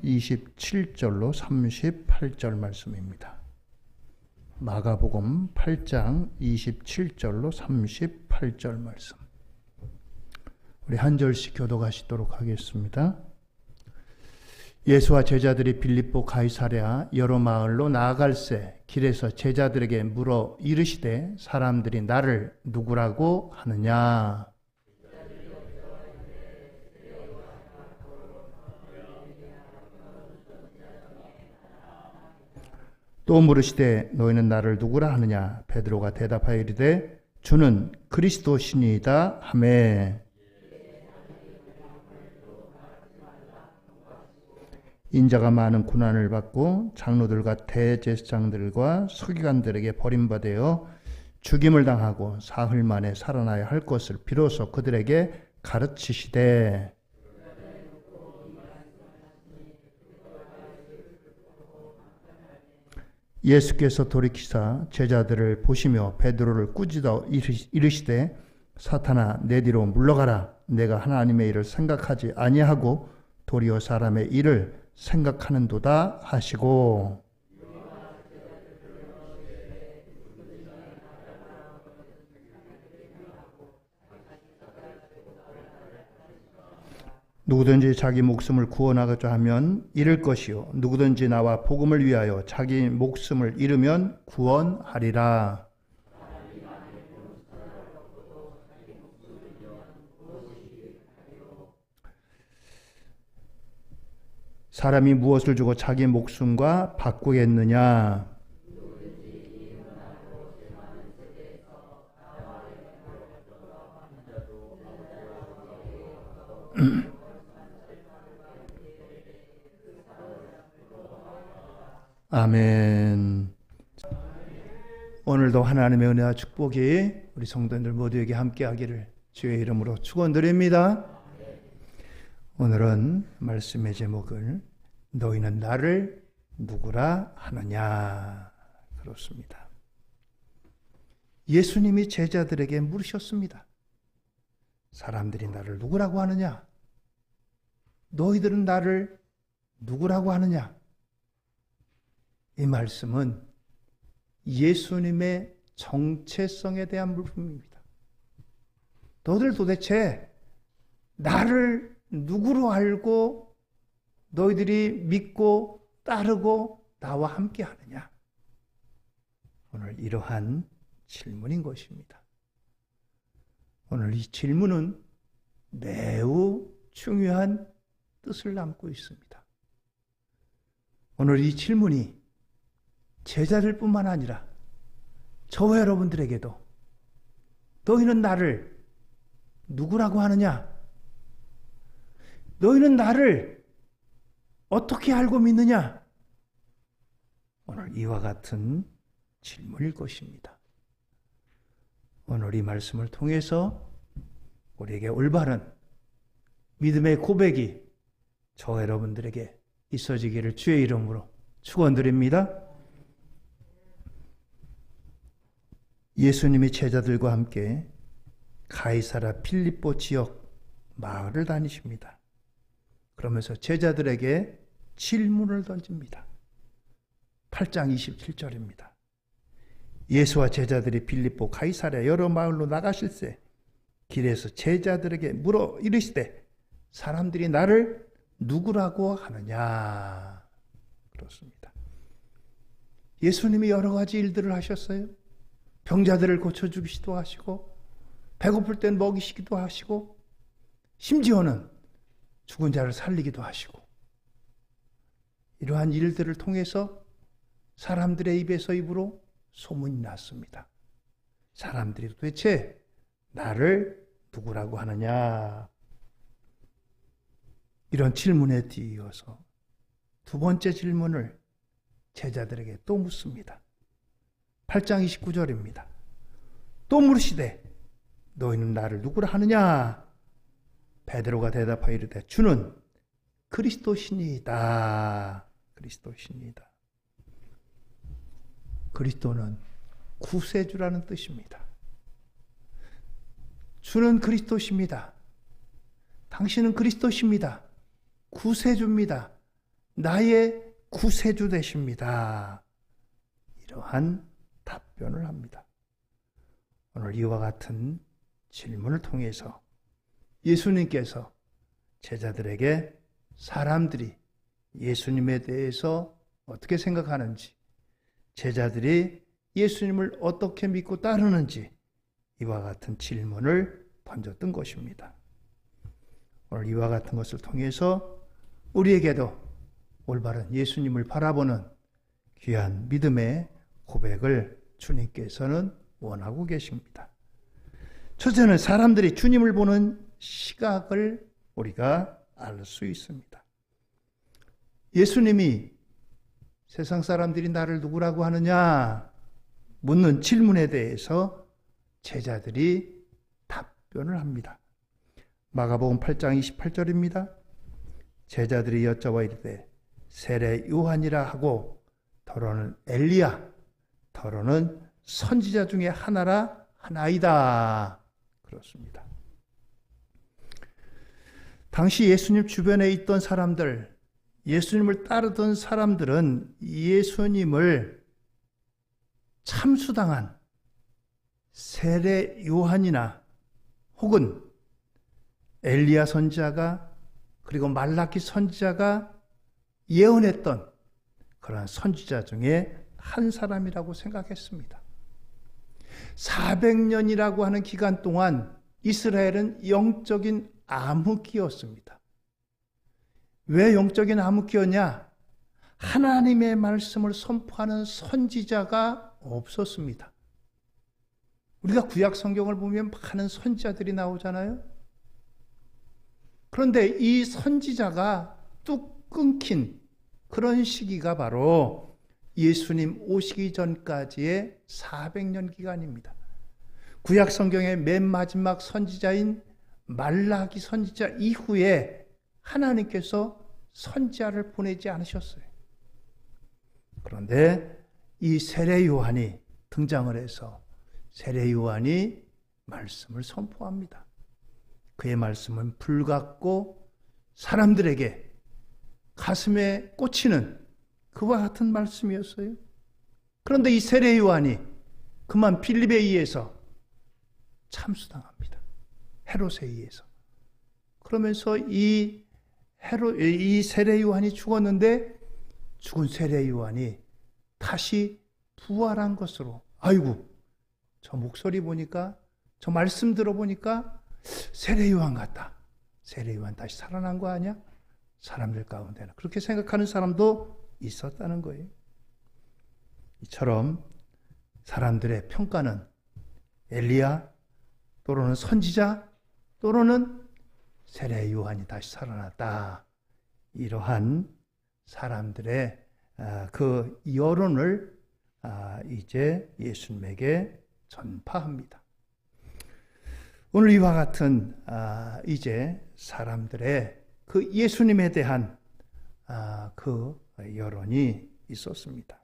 27절로 38절 말씀입니다. 마가복음 8장 27절로 38절 말씀. 우리 한 절씩 교독하시도록 하겠습니다. 예수와 제자들이 빌립보 가이사랴 여러 마을로 나아갈새 길에서 제자들에게 물어 이르시되 사람들이 나를 누구라고 하느냐? 또 물으시되 너희는 나를 누구라 하느냐? 베드로가 대답하여 이르되 주는 그리스도시니이다 하매 인자가 많은 고난을 받고 장로들과 대제사장들과 서기관들에게 버림받아 죽임을 당하고 사흘 만에 살아나야 할 것을 비로소 그들에게 가르치시되 예수께서 돌이키사 제자들을 보시며 베드로를 꾸짖어 이르시되 사탄아 내 뒤로 물러가라. 내가 하나님의 일을 생각하지 아니하고 도리어 사람의 일을 생각하는도다 하시고 누구든지 자기 목숨을 구원하고자 하면 잃을 것이요 누구든지 나와 복음을 위하여 자기 목숨을 잃으면 구원하리라. 사람이 무엇을 주고 자기 목숨과 바꾸겠느냐? 아멘. 오늘도 하나님의 은혜와 축복이 우리 성도님들 모두에게 함께하기를 주의 이름으로 축원드립니다. 오늘은 말씀의 제목을 너희는 나를 누구라 하느냐 그렇습니다. 예수님이 제자들에게 물으셨습니다. 사람들이 나를 누구라고 하느냐? 너희들은 나를 누구라고 하느냐? 이 말씀은 예수님의 정체성에 대한 물음입니다. 너희들 도대체 나를 누구로 알고 너희들이 믿고 따르고 나와 함께 하느냐? 오늘 이러한 질문인 것입니다. 오늘 이 질문은 매우 중요한 뜻을 담고 있습니다. 오늘 이 질문이 제자들뿐만 아니라 저와 여러분들에게도 너희는 나를 누구라고 하느냐? 너희는 나를 어떻게 알고 믿느냐? 오늘 이와 같은 질문일 것입니다. 오늘 이 말씀을 통해서 우리에게 올바른 믿음의 고백이 저와 여러분들에게 있어지기를 주의 이름으로 축원드립니다. 예수님이 제자들과 함께 가이사랴 빌립보 지역 마을을 다니십니다. 그러면서 제자들에게 질문을 던집니다. 8장 27절입니다. 예수와 제자들이 빌립보 가이사랴 여러 마을로 나가실새 길에서 제자들에게 물어 이르시되 사람들이 나를 누구라고 하느냐? 그렇습니다. 예수님이 여러 가지 일들을 하셨어요. 병자들을 고쳐주시기도 하시고 배고플 땐 먹이시기도 하시고 심지어는 죽은 자를 살리기도 하시고 이러한 일들을 통해서 사람들의 입에서 입으로 소문이 났습니다. 사람들이 도대체 나를 누구라고 하느냐? 이런 질문에 뒤이어서 두 번째 질문을 제자들에게 또 묻습니다. 8장 29절입니다. 또 물으시되 너희는 나를 누구라 하느냐? 베드로가 대답하여 이르되 주는 그리스도시니이다. 그리스도시니이다. 그리스도는 구세주라는 뜻입니다. 주는 그리스도십니다. 당신은 그리스도십니다. 구세주입니다. 나의 구세주 되십니다. 이러한 답변을 합니다. 오늘 이와 같은 질문을 통해서 예수님께서 제자들에게 사람들이 예수님에 대해서 어떻게 생각하는지, 제자들이 예수님을 어떻게 믿고 따르는지 이와 같은 질문을 던졌던 것입니다. 오늘 이와 같은 것을 통해서 우리에게도 올바른 예수님을 바라보는 귀한 믿음의 고백을 주님께서는 원하고 계십니다. 첫째는 사람들이 주님을 보는 시각을 우리가 알 수 있습니다. 예수님이 세상 사람들이 나를 누구라고 하느냐 묻는 질문에 대해서 제자들이 답변을 합니다. 마가복음 8장 28절입니다. 제자들이 여쭤봐 이르되 세례 요한이라 하고 더러는 엘리야 더러는 선지자 중에 하나이다. 그렇습니다. 당시 예수님 주변에 있던 사람들, 예수님을 따르던 사람들은 예수님을 참수당한 세례 요한이나 혹은 엘리야 선지자가 그리고 말라기 선지자가 예언했던 그러한 선지자 중에 한 사람이라고 생각했습니다. 400년이라고 하는 기간 동안 이스라엘은 영적인 암흑기였습니다. 왜 영적인 암흑기였냐? 하나님의 말씀을 선포하는 선지자가 없었습니다. 우리가 구약 성경을 보면 많은 선지자들이 나오잖아요. 그런데 이 선지자가 뚝 끊긴 그런 시기가 바로 예수님 오시기 전까지의 400년 기간입니다. 구약 성경의 맨 마지막 선지자인 말라기 선지자 이후에 하나님께서 선지자를 보내지 않으셨어요. 그런데 이 세례 요한이 등장을 해서 세례 요한이 말씀을 선포합니다. 그의 말씀은 불같고 사람들에게 가슴에 꽂히는 그와 같은 말씀이었어요. 그런데 이 세례 요한이 그만 빌립에 의해서 참수당합니다. 헤롯에 의해서. 그러면서 이 세례 요한이 죽었는데 죽은 세례 요한이 다시 부활한 것으로, 아이고 저 목소리 보니까 저 말씀 들어보니까 세례 요한 같다. 세례 요한 다시 살아난 거 아니야? 사람들 가운데는 그렇게 생각하는 사람도 있었다는 거예요. 이처럼 사람들의 평가는 엘리야 또는 선지자 또는 세례 요한이 다시 살아났다. 이러한 사람들의 그 여론을 이제 예수님에게 전파합니다. 오늘 이와 같은 이제 사람들의 그 예수님에 대한 그 여론이 있었습니다.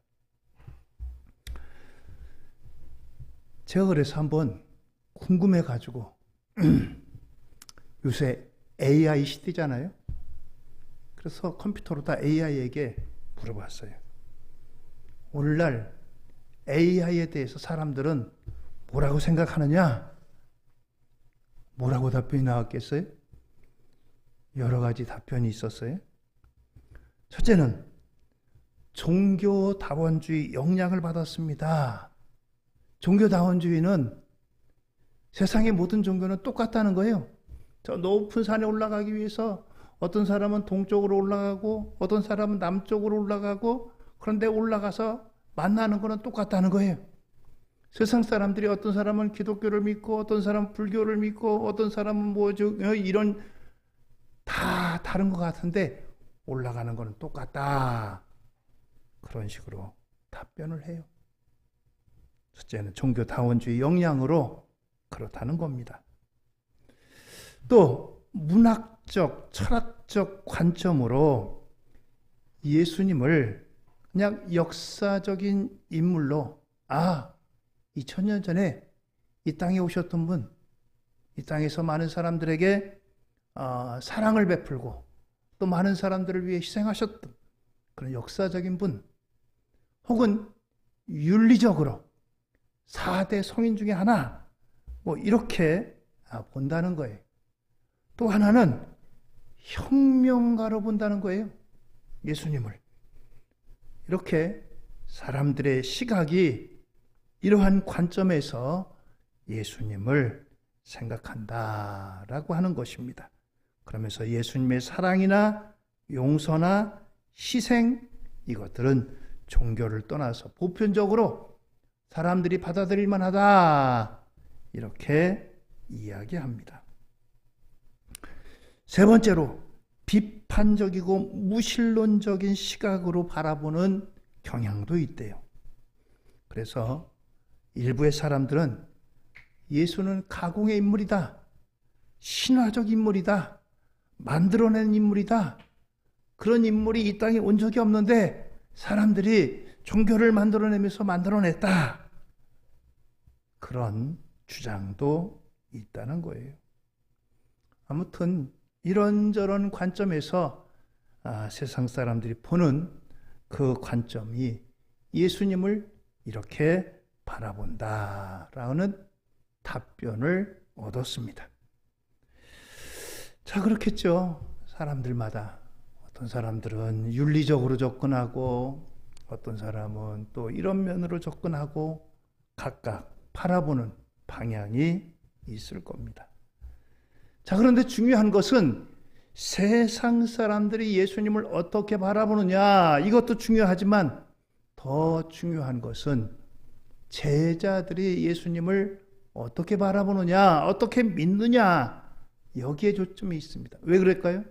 제가 그래서 한번 궁금해가지고 요새 AI 시대잖아요. 그래서 컴퓨터로 다 AI에게 물어봤어요. 오늘날 AI에 대해서 사람들은 뭐라고 생각하느냐? 뭐라고 답변이 나왔겠어요? 여러 가지 답변이 있었어요. 첫째는 종교다원주의 영향을 받았습니다. 종교다원주의는 세상의 모든 종교는 똑같다는 거예요. 저 높은 산에 올라가기 위해서 어떤 사람은 동쪽으로 올라가고 어떤 사람은 남쪽으로 올라가고, 그런데 올라가서 만나는 거는 똑같다는 거예요. 세상 사람들이 어떤 사람은 기독교를 믿고 어떤 사람은 불교를 믿고 어떤 사람은 이런 다 다른 것 같은데 올라가는 거는 똑같다. 그런 식으로 답변을 해요. 첫째는 종교다원주의 영향으로 그렇다는 겁니다. 또 문학적, 철학적 관점으로 예수님을 그냥 역사적인 인물로 2000년 전에 이 땅에 오셨던 분, 이 땅에서 많은 사람들에게 사랑을 베풀고 또 많은 사람들을 위해 희생하셨던 그런 역사적인 분, 혹은 윤리적으로 4대 성인 중에 하나, 이렇게 본다는 거예요. 또 하나는 혁명가로 본다는 거예요. 예수님을. 이렇게 사람들의 시각이 이러한 관점에서 예수님을 생각한다라고 하는 것입니다. 그러면서 예수님의 사랑이나 용서나 희생, 이것들은 종교를 떠나서 보편적으로 사람들이 받아들일 만하다, 이렇게 이야기합니다. 세 번째로 비판적이고 무신론적인 시각으로 바라보는 경향도 있대요. 그래서 일부의 사람들은 예수는 가공의 인물이다, 신화적 인물이다, 만들어낸 인물이다, 그런 인물이 이 땅에 온 적이 없는데 사람들이 종교를 만들어내면서 만들어냈다, 그런 주장도 있다는 거예요. 아무튼 이런저런 관점에서 세상 사람들이 보는 그 관점이 예수님을 이렇게 바라본다라는 답변을 얻었습니다. 자, 그렇겠죠. 사람들마다. 어떤 사람들은 윤리적으로 접근하고 어떤 사람은 또 이런 면으로 접근하고 각각 바라보는 방향이 있을 겁니다. 자, 그런데 중요한 것은 세상 사람들이 예수님을 어떻게 바라보느냐, 이것도 중요하지만 더 중요한 것은 제자들이 예수님을 어떻게 바라보느냐, 어떻게 믿느냐, 여기에 초점이 있습니다. 왜 그럴까요?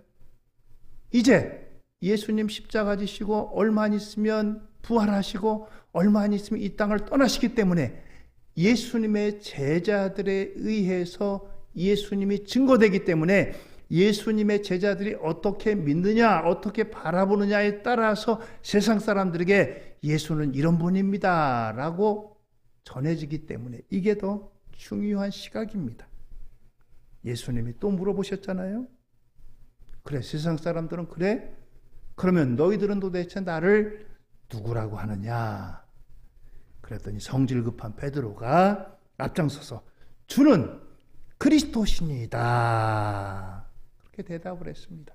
이제 예수님 십자가 지시고 얼마 안 있으면 부활하시고 얼마 안 있으면 이 땅을 떠나시기 때문에 예수님의 제자들에 의해서 예수님이 증거되기 때문에 예수님의 제자들이 어떻게 믿느냐, 어떻게 바라보느냐에 따라서 세상 사람들에게 예수는 이런 분입니다 라고 전해지기 때문에 이게 더 중요한 시각입니다. 예수님이 또 물어보셨잖아요. 그래, 세상 사람들은 그래? 그러면 너희들은 도대체 나를 누구라고 하느냐? 그랬더니 성질 급한 베드로가 앞장서서 주는 그리스도시니이다, 그렇게 대답을 했습니다.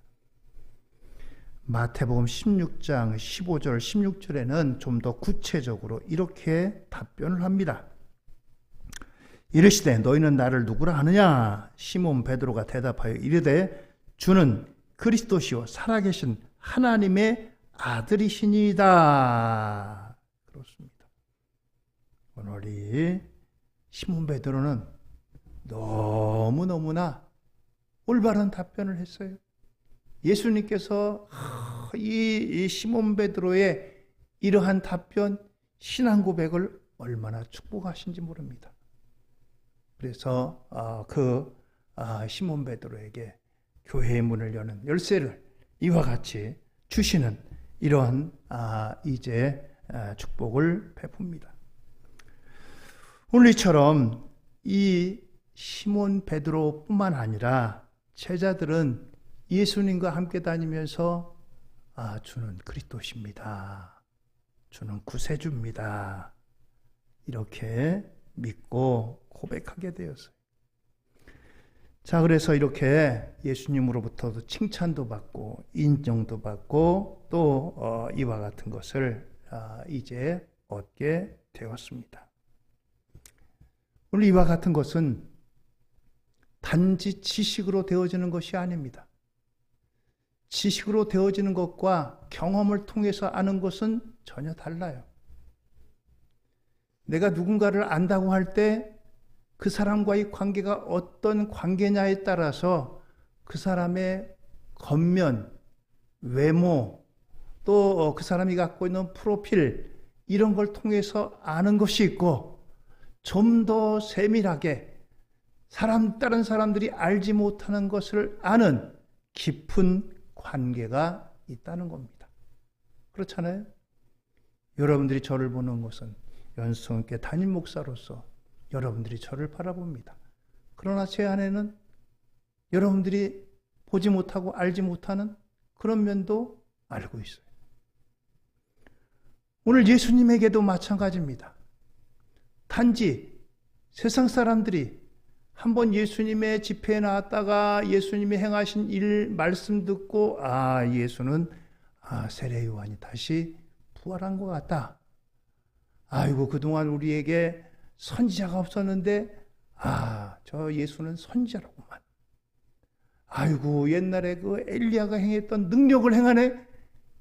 마태복음 16장 15절 16절에는 좀 더 구체적으로 이렇게 답변을 합니다. 이르시되 너희는 나를 누구라 하느냐? 시몬 베드로가 대답하여 이르되 주는 그리스도시요 살아계신 하나님의 아들이시니이다. 그렇습니다. 오늘 이 시몬 베드로는 너무너무나 올바른 답변을 했어요. 예수님께서 이 시몬 베드로의 이러한 답변, 신앙 고백을 얼마나 축복하신지 모릅니다. 그래서 시몬 베드로에게 교회의 문을 여는 열쇠를 이와 같이 주시는 이러한 이제 축복을 베풉니다. 오늘 이처럼 이 시몬 베드로뿐만 아니라 제자들은 예수님과 함께 다니면서 주는 그리스도십니다, 주는 구세주입니다, 이렇게 믿고 고백하게 되었어요. 자, 그래서 이렇게 예수님으로부터도 칭찬도 받고 인정도 받고 또 이와 같은 것을 이제 얻게 되었습니다. 오늘 이와 같은 것은 단지 지식으로 되어지는 것이 아닙니다. 지식으로 되어지는 것과 경험을 통해서 아는 것은 전혀 달라요. 내가 누군가를 안다고 할 때 그 사람과의 관계가 어떤 관계냐에 따라서 그 사람의 겉면, 외모, 또 그 사람이 갖고 있는 프로필, 이런 걸 통해서 아는 것이 있고, 좀 더 세밀하게 다른 사람들이 알지 못하는 것을 아는 깊은 관계가 있다는 겁니다. 그렇잖아요? 여러분들이 저를 보는 것은 연수성교회 담임 목사로서 여러분들이 저를 바라봅니다. 그러나 제 안에는 여러분들이 보지 못하고 알지 못하는 그런 면도 알고 있어요. 오늘 예수님에게도 마찬가지입니다. 단지 세상 사람들이 한번 예수님의 집회에 나왔다가 예수님이 행하신 일 말씀 듣고 예수는 세례 요한이 다시 부활한 것 같다. 아이고 그동안 우리에게 선지자가 없었는데 저 예수는 선지자로구만. 아이고 옛날에 그 엘리야가 행했던 능력을 행하네.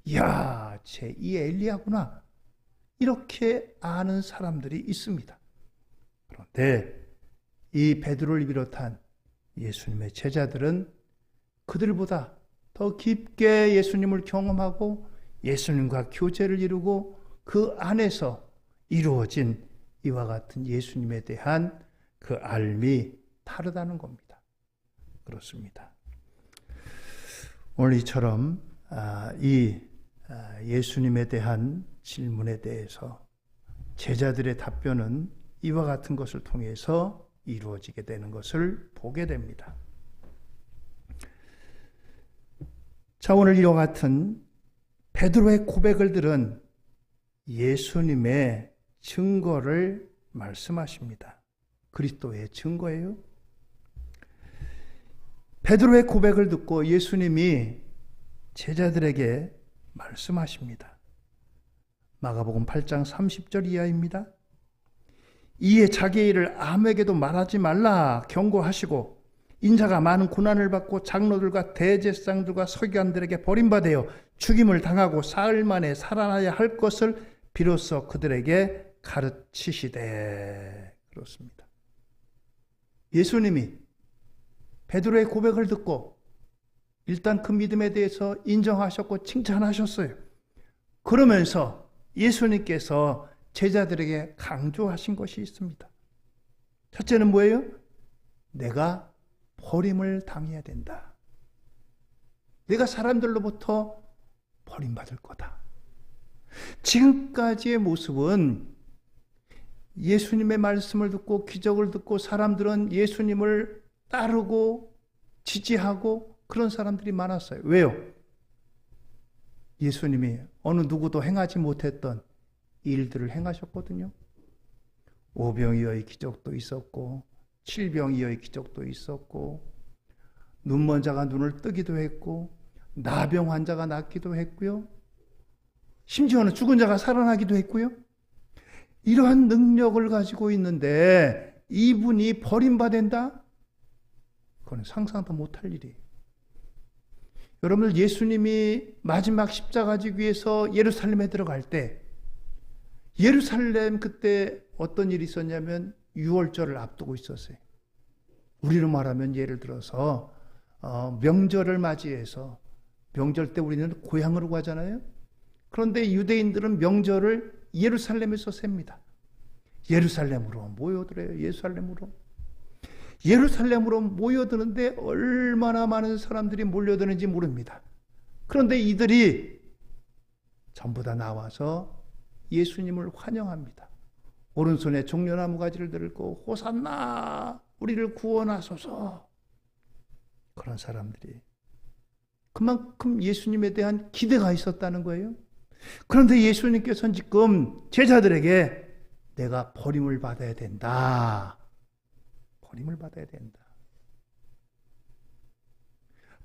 이야 이 엘리야구나. 이렇게 아는 사람들이 있습니다. 그런데 이 베드로를 비롯한 예수님의 제자들은 그들보다 더 깊게 예수님을 경험하고 예수님과 교제를 이루고 그 안에서 이루어진 이와 같은 예수님에 대한 그 알미 다르다는 겁니다. 그렇습니다. 오늘 이처럼 예수님에 대한 질문에 대해서 제자들의 답변은 이와 같은 것을 통해서 이루어지게 되는 것을 보게 됩니다. 자, 오늘 이와 같은 베드로의 고백을 들은 예수님의 증거를 말씀하십니다. 그리스도의 증거예요. 베드로의 고백을 듣고 예수님이 제자들에게 말씀하십니다. 마가복음 8장 30절 이하입니다. 이에 자기의 일을 아무에게도 말하지 말라 경고하시고 인자가 많은 고난을 받고 장로들과 대제사장들과 서기관들에게 버림받아 죽임을 당하고 사흘 만에 살아나야 할 것을 비로소 그들에게 가르치시되. 그렇습니다. 예수님이 베드로의 고백을 듣고 일단 그 믿음에 대해서 인정하셨고 칭찬하셨어요. 그러면서 예수님께서 제자들에게 강조하신 것이 있습니다. 첫째는 뭐예요? 내가 버림을 당해야 된다. 내가 사람들로부터 버림받을 거다. 지금까지의 모습은 예수님의 말씀을 듣고 기적을 듣고 사람들은 예수님을 따르고 지지하고 그런 사람들이 많았어요. 왜요? 예수님이 어느 누구도 행하지 못했던 일들을 행하셨거든요. 오병이어의 기적도 있었고 칠병이어의 기적도 있었고 눈먼 자가 눈을 뜨기도 했고 나병 환자가 낫기도 했고요. 심지어는 죽은 자가 살아나기도 했고요. 이러한 능력을 가지고 있는데 이분이 버림받는다? 그건 상상도 못할 일이에요. 여러분들 예수님이 마지막 십자가 지기 위해서 예루살렘에 들어갈 때 예루살렘 그때 어떤 일이 있었냐면 유월절을 앞두고 있었어요. 우리로 말하면 예를 들어서 명절을 맞이해서 명절 때 우리는 고향으로 가잖아요. 그런데 유대인들은 명절을 예루살렘에서 셉니다. 예루살렘으로 모여들어요. 예루살렘으로 모여드는데 얼마나 많은 사람들이 몰려드는지 모릅니다. 그런데 이들이 전부 다 나와서 예수님을 환영합니다. 오른손에 종려나무 가지를 들고 호산나 우리를 구원하소서. 그런 사람들이 그만큼 예수님에 대한 기대가 있었다는 거예요. 그런데 예수님께서는 지금 제자들에게 내가 버림을 받아야 된다. 버림을 받아야 된다.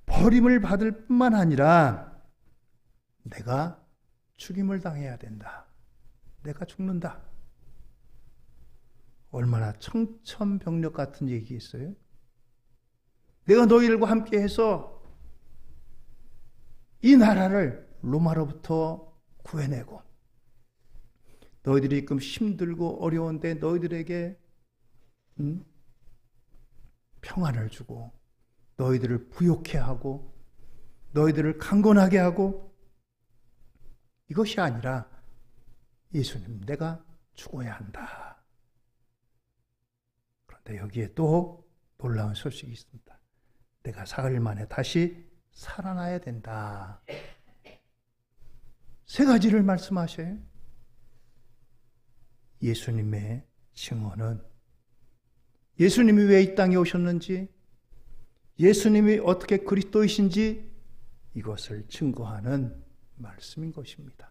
버림을 받을 뿐만 아니라 내가 죽임을 당해야 된다. 내가 죽는다. 얼마나 청천벽력 같은 얘기겠어요? 내가 너희들과 함께해서 이 나라를 로마로부터 구해내고 너희들이 지금 힘들고 어려운데 너희들에게 평안을 주고 너희들을 부욕해 하고 너희들을 강건하게 하고 이것이 아니라 예수님 내가 죽어야 한다. 그런데 여기에 또 놀라운 소식이 있습니다. 내가 사흘 만에 다시 살아나야 된다. 세 가지를 말씀하셔요. 예수님의 증언은 예수님이 왜 이 땅에 오셨는지, 예수님이 어떻게 그리스도이신지 이것을 증거하는 말씀인 것입니다.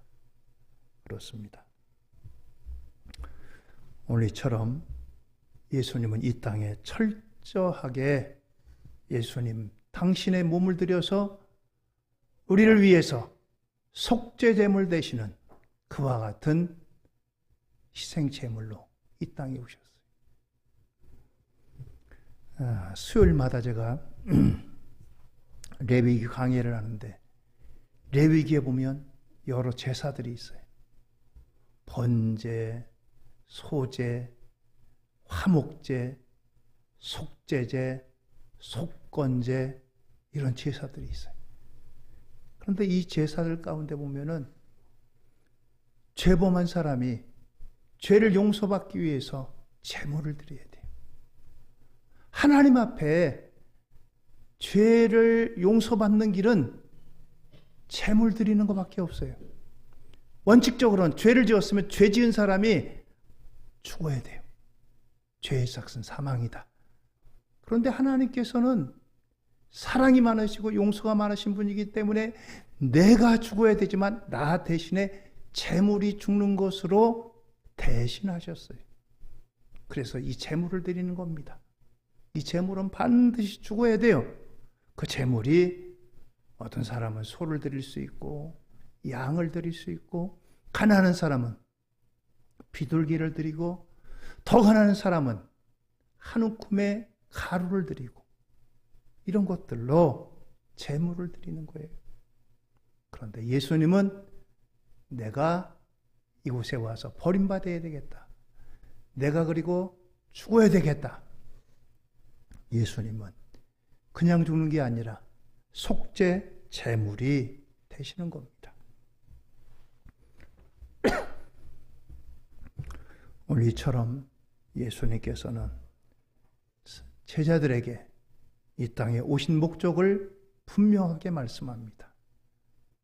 그렇습니다. 오늘 이처럼 예수님은 이 땅에 철저하게 예수님 당신의 몸을 들여서 우리를 위해서 속죄제물 되시는 그와 같은 희생제물로 이 땅에 오셨어요. 수요일마다 제가 레위기 강의를 하는데 레위기에 보면 여러 제사들이 있어요. 번제, 소제, 화목제, 속죄제, 속건제 이런 제사들이 있어요. 그런데 이 제사들 가운데 보면은 죄범한 사람이 죄를 용서받기 위해서 제물을 드려야 돼요. 하나님 앞에 죄를 용서받는 길은 제물 드리는 것밖에 없어요. 원칙적으로는 죄를 지었으면 죄 지은 사람이 죽어야 돼요. 죄의 삭은 사망이다. 그런데 하나님께서는 사랑이 많으시고 용서가 많으신 분이기 때문에 내가 죽어야 되지만 나 대신에 제물이 죽는 것으로 대신하셨어요. 그래서 이 제물을 드리는 겁니다. 이 제물은 반드시 죽어야 돼요. 그 제물이 어떤 사람은 소를 드릴 수 있고 양을 드릴 수 있고 가난한 사람은 비둘기를 드리고 더 가난한 사람은 한 움큼의 가루를 드리고 이런 것들로 제물을 드리는 거예요. 그런데 예수님은 내가 이곳에 와서 버림받아야 되겠다. 내가 그리고 죽어야 되겠다. 예수님은 그냥 죽는 게 아니라 속죄 제물이 되시는 겁니다. 오늘 이처럼 예수님께서는 제자들에게 이 땅에 오신 목적을 분명하게 말씀합니다.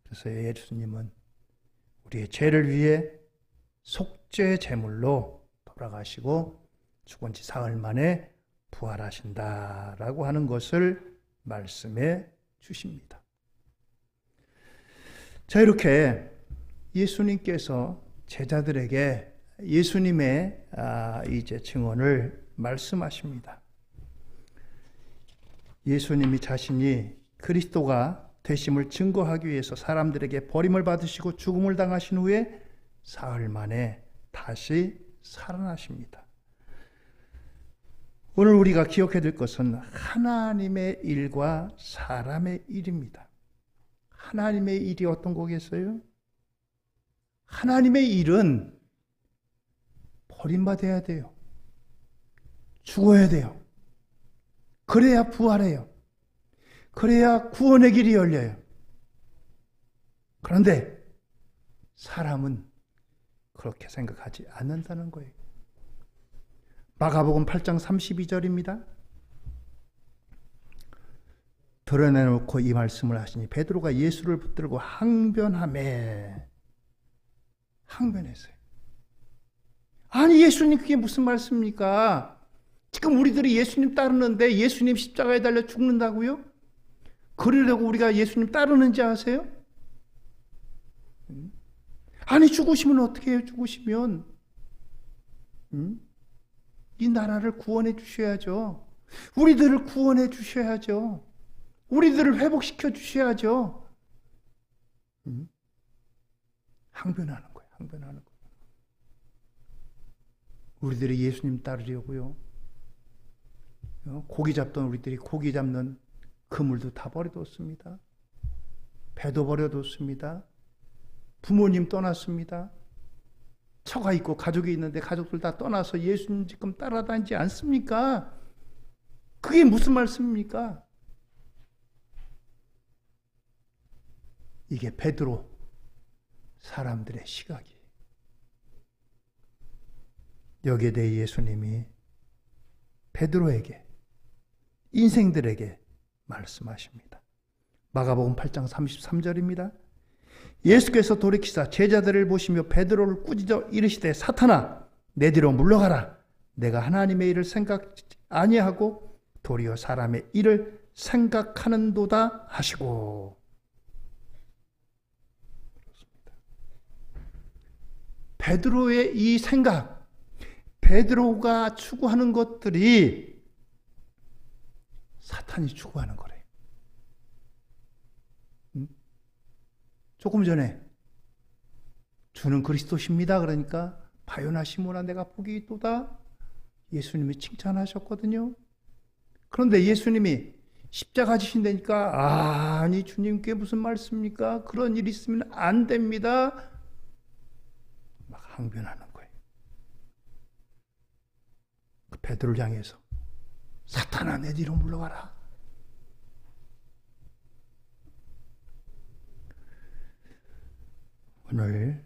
그래서 예수님은 우리의 죄를 위해 속죄 제물로 돌아가시고 죽은 지 사흘 만에 부활하신다라고 하는 것을 말씀해 주십니다. 자, 이렇게 예수님께서 제자들에게 예수님의 이제 증언을 말씀하십니다. 예수님이 자신이 그리스도가 되심을 증거하기 위해서 사람들에게 버림을 받으시고 죽음을 당하신 후에 사흘 만에 다시 살아나십니다. 오늘 우리가 기억해야 될 것은 하나님의 일과 사람의 일입니다. 하나님의 일이 어떤 거겠어요? 하나님의 일은 버림받아야 돼요. 죽어야 돼요. 그래야 부활해요. 그래야 구원의 길이 열려요. 그런데 사람은 그렇게 생각하지 않는다는 거예요. 마가복음 8장 32절입니다. 드러내놓고 이 말씀을 하시니 베드로가 예수를 붙들고 항변했어요. 아니 예수님 그게 무슨 말씀입니까? 지금 우리들이 예수님 따르는데 예수님 십자가에 달려 죽는다고요? 그러려고 우리가 예수님 따르는지 아세요? 아니 죽으시면 어떻게 해요? 죽으시면 이 나라를 구원해 주셔야죠. 우리들을 구원해 주셔야죠. 우리들을 회복시켜 주셔야죠. 항변하는 거예요. 항변하는 거예요. 우리들이 예수님 따르려고요. 고기 잡던 우리들이 고기 잡는 그물도 다 버려뒀습니다. 배도 버려뒀습니다. 부모님 떠났습니다. 처가 있고 가족이 있는데 가족들 다 떠나서 예수님 지금 따라다니지 않습니까? 그게 무슨 말씀입니까? 이게 베드로 사람들의 시각이. 여기에 대해 예수님이 베드로에게 인생들에게 말씀하십니다. 마가복음 8장 33절입니다. 예수께서 돌이키사 제자들을 보시며 베드로를 꾸짖어 이르시되 사탄아 내 뒤로 물러가라. 내가 하나님의 일을 생각지 아니하고 도리어 사람의 일을 생각하는도다 하시고. 베드로의 이 생각, 베드로가 추구하는 것들이 사탄이 추구하는 거래요. 조금 전에 주는 그리스도십니다. 그러니까 바요나 시모나 내가 복이 있도다. 예수님이 칭찬하셨거든요. 그런데 예수님이 십자가 지신다니까 아니 주님께 무슨 말씀입니까? 그런 일 있으면 안 됩니다. 막 항변하는 거예요. 그 베드로를 향해서 사탄아 내 뒤로 물러가라. 오늘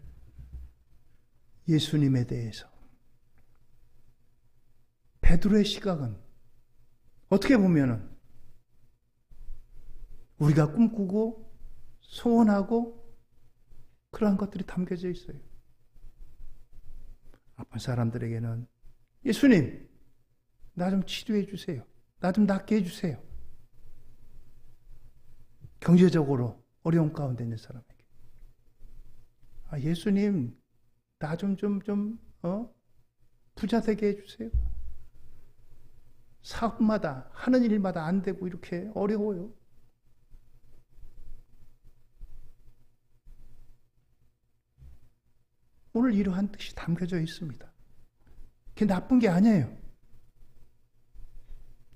예수님에 대해서 베드로의 시각은 어떻게 보면은 우리가 꿈꾸고 소원하고 그러한 것들이 담겨져 있어요. 아픈 사람들에게는 예수님, 나 좀 치료해 주세요. 나 좀 낫게 해 주세요. 경제적으로 어려운 가운데 있는 사람에게. 예수님, 나 좀 부자 되게 해 주세요. 사업마다 하는 일마다 안 되고 이렇게 어려워요. 오늘 이러한 뜻이 담겨져 있습니다. 그게 나쁜 게 아니에요.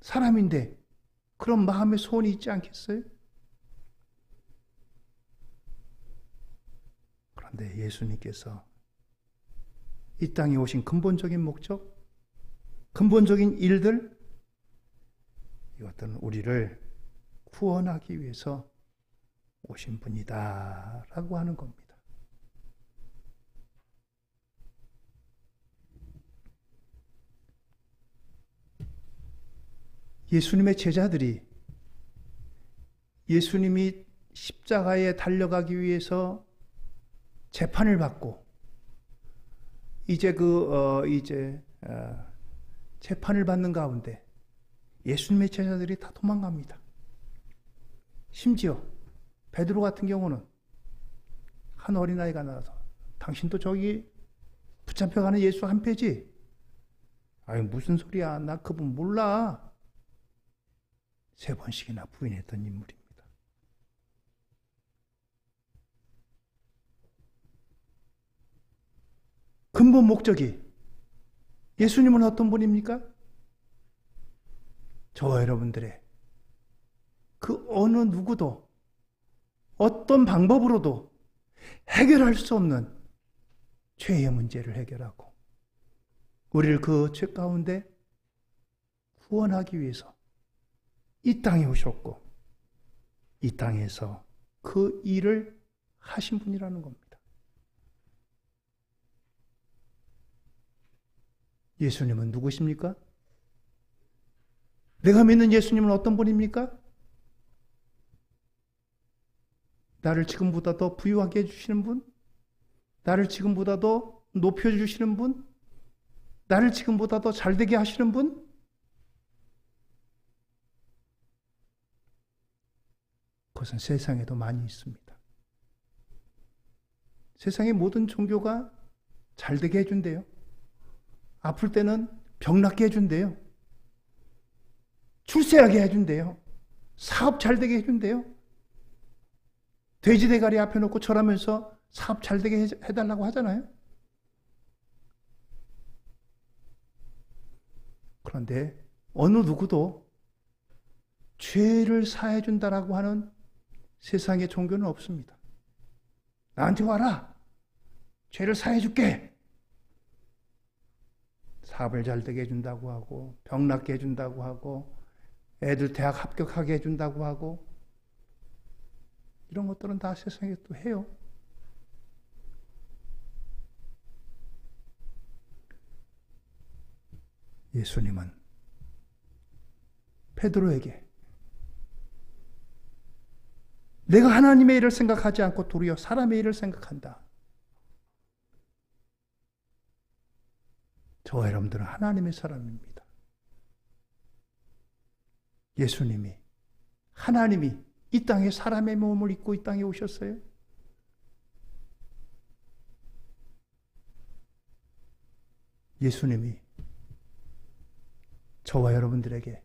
사람인데 그런 마음의 소원이 있지 않겠어요? 그런데 예수님께서 이 땅에 오신 근본적인 목적, 근본적인 일들, 이것들은 우리를 구원하기 위해서 오신 분이다 라고 하는 겁니다. 예수님의 제자들이 예수님이 십자가에 달려가기 위해서 재판을 받고 이제 재판을 받는 가운데 예수님의 제자들이 다 도망갑니다. 심지어 베드로 같은 경우는 한 어린아이가 나와서 당신도 저기 붙잡혀가는 예수 한 패지? 아유 무슨 소리야, 나 그분 몰라. 3번씩이나 부인했던 인물입니다. 근본 목적이 예수님은 어떤 분입니까? 저와 여러분들의 그 어느 누구도 어떤 방법으로도 해결할 수 없는 죄의 문제를 해결하고 우리를 그 죄 가운데 구원하기 위해서 이 땅에 오셨고 이 땅에서 그 일을 하신 분이라는 겁니다. 예수님은 누구십니까? 내가 믿는 예수님은 어떤 분입니까? 나를 지금보다 더 부유하게 해주시는 분? 나를 지금보다 더 높여주시는 분? 나를 지금보다 더 잘되게 하시는 분? 그것은 세상에도 많이 있습니다. 세상의 모든 종교가 잘되게 해준대요. 아플 때는 병 낫게 해준대요. 출세하게 해준대요. 사업 잘되게 해준대요. 돼지 대가리 앞에 놓고 절하면서 사업 잘되게 해달라고 하잖아요. 그런데 어느 누구도 죄를 사해준다라고 하는 세상의 종교는 없습니다. 나한테 와라. 죄를 사해줄게. 사업을 잘되게 해준다고 하고 병 낫게 해준다고 하고 애들 대학 합격하게 해준다고 하고 이런 것들은 다 세상에 또 해요. 예수님은 베드로에게 내가 하나님의 일을 생각하지 않고 도리어 사람의 일을 생각한다. 저와 여러분들은 하나님의 사람입니다. 예수님이, 하나님이 이 땅에 사람의 몸을 입고 이 땅에 오셨어요. 예수님이 저와 여러분들에게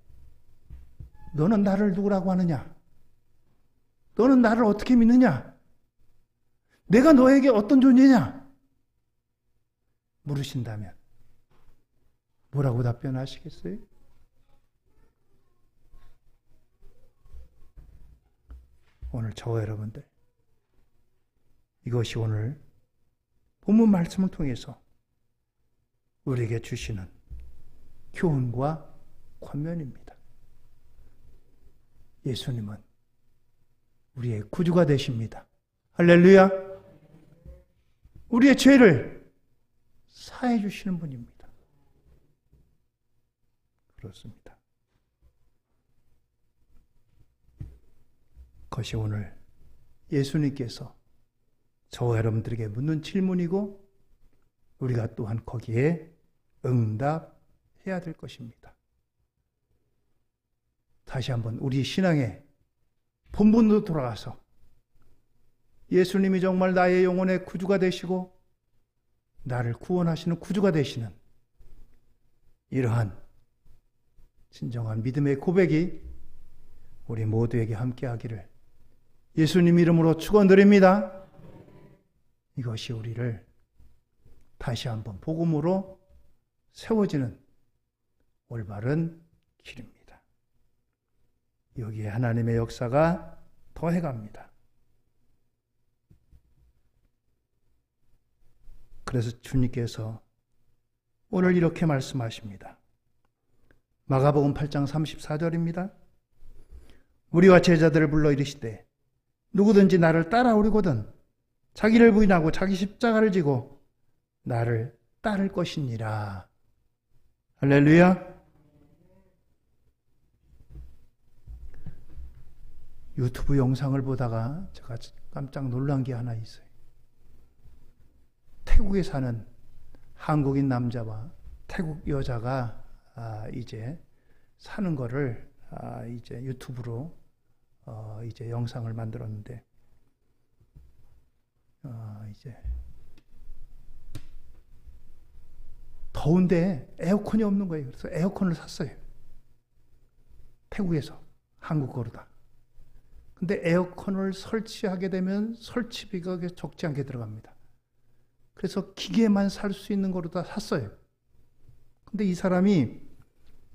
너는 나를 누구라고 하느냐? 너는 나를 어떻게 믿느냐? 내가 너에게 어떤 존재냐? 물으신다면 뭐라고 답변하시겠어요? 오늘 저와 여러분들, 이것이 오늘 본문 말씀을 통해서 우리에게 주시는 교훈과 권면입니다. 예수님은 우리의 구주가 되십니다. 할렐루야! 우리의 죄를 사해 주시는 분입니다. 그렇습니다. 그것이 오늘 예수님께서 저와 여러분들에게 묻는 질문이고 우리가 또한 거기에 응답해야 될 것입니다. 다시 한번 우리 신앙의 본분으로 돌아가서 예수님이 정말 나의 영혼의 구주가 되시고 나를 구원하시는 구주가 되시는 이러한 진정한 믿음의 고백이 우리 모두에게 함께하기를 예수님 이름으로 축원드립니다. 이것이 우리를 다시 한번 복음으로 세워지는 올바른 길입니다. 여기에 하나님의 역사가 더해갑니다. 그래서 주님께서 오늘 이렇게 말씀하십니다. 마가복음 8장 34절입니다. 우리와 제자들을 불러 이르시되 누구든지 나를 따라오려거든 자기를 부인하고 자기 십자가를 지고 나를 따를 것이니라. 할렐루야. 유튜브 영상을 보다가 제가 깜짝 놀란 게 하나 있어요. 태국에 사는 한국인 남자와 태국 여자가 이제 사는 거를 이제 유튜브로 이제 영상을 만들었는데 이제 더운데 에어컨이 없는 거예요. 그래서 에어컨을 샀어요. 태국에서 한국어로다. 근데 에어컨을 설치하게 되면 설치비가 적지 않게 들어갑니다. 그래서 기계만 살 수 있는 거로 다 샀어요. 근데 이 사람이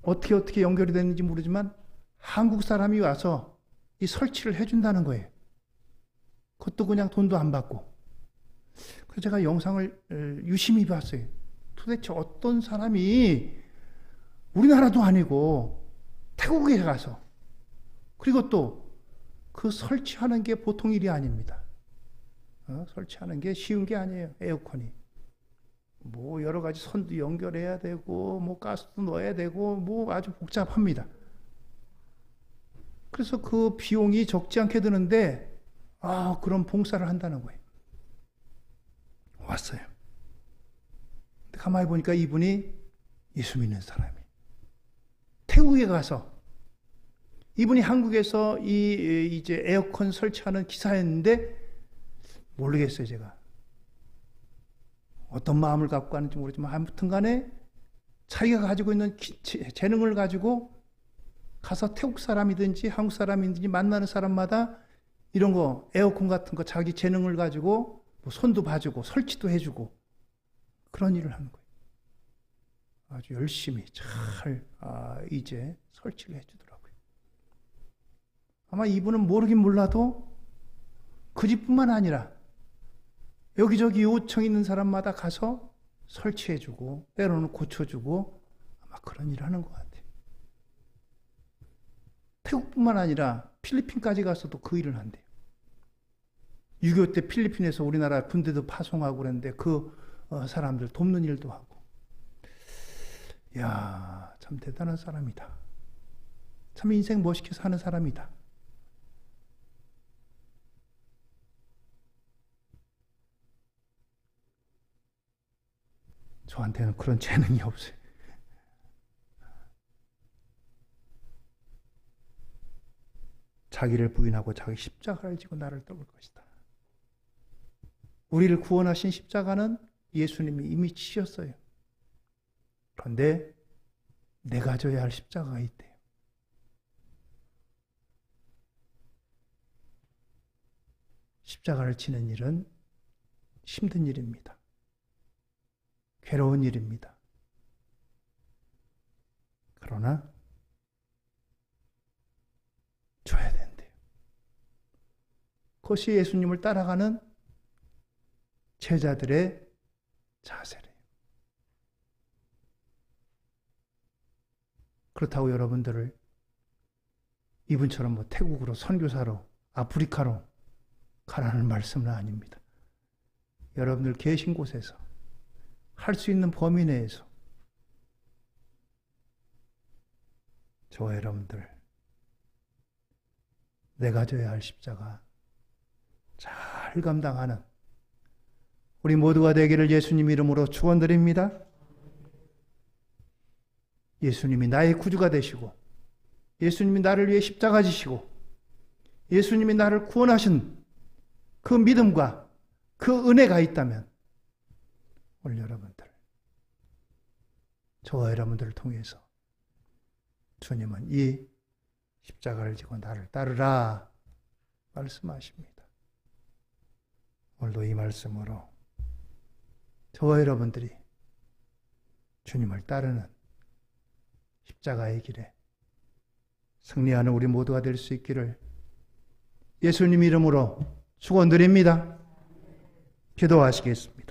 어떻게 연결이 됐는지 모르지만 한국 사람이 와서 이 설치를 해준다는 거예요. 그것도 그냥 돈도 안 받고. 그래서 제가 영상을 유심히 봤어요. 도대체 어떤 사람이 우리나라도 아니고 태국에 가서 그리고 또 그 설치하는 게 보통 일이 아닙니다. 설치하는 게 쉬운 게 아니에요. 에어컨이. 뭐 여러 가지 선도 연결해야 되고 뭐 가스도 넣어야 되고 뭐 아주 복잡합니다. 그래서 그 비용이 적지 않게 드는데 그런 봉사를 한다는 거예요. 왔어요. 근데 가만히 보니까 이분이 예수 믿는 사람이 태국에 가서 이분이 한국에서 이제 에어컨 설치하는 기사였는데 모르겠어요, 제가. 어떤 마음을 갖고 하는지 모르지만 아무튼 간에 자기가 가지고 있는 재능을 가지고 가서 태국 사람이든지 한국 사람이든지 만나는 사람마다 이런 거 에어컨 같은 거 자기 재능을 가지고 뭐 손도 봐주고 설치도 해주고 그런 일을 하는 거예요. 아주 열심히 잘 이제 설치를 해주더라고요. 아마 이분은 모르긴 몰라도 그 집뿐만 아니라 여기저기 요청 있는 사람마다 가서 설치해주고 때로는 고쳐주고 아마 그런 일을 하는 것 같아요. 태국뿐만 아니라 필리핀까지 가서도 그 일을 한대요. 6.25 때 필리핀에서 우리나라 군대도 파송하고 그랬는데 그 사람들 돕는 일도 하고. 이야, 참 대단한 사람이다. 참 인생 멋있게 사는 사람이다. 저한테는 그런 재능이 없어요. 자기를 부인하고 자기 십자가를 지고 나를 따를 것이다. 우리를 구원하신 십자가는 예수님이 이미 치셨어요. 그런데 내가 져야 할 십자가가 있대요. 십자가를 지는 일은 힘든 일입니다. 괴로운 일입니다. 그러나 져야 된대요. 그것이 예수님을 따라가는 제자들의 자세래요. 그렇다고 여러분들을 이분처럼 태국으로 선교사로 아프리카로 가라는 말씀은 아닙니다. 여러분들 계신 곳에서 할 수 있는 범위 내에서 저와 여러분들 내가 져야 할 십자가 잘 감당하는 우리 모두가 되기를 예수님 이름으로 축원드립니다. 예수님이 나의 구주가 되시고 예수님이 나를 위해 십자가 지시고 예수님이 나를 구원하신 그 믿음과 그 은혜가 있다면 오늘 여러분들, 저와 여러분들을 통해서 주님은 이 십자가를 지고 나를 따르라 말씀하십니다. 오늘도 이 말씀으로 저와 여러분들이 주님을 따르는 십자가의 길에 승리하는 우리 모두가 될 수 있기를 예수님 이름으로 축원드립니다. 기도하시겠습니다.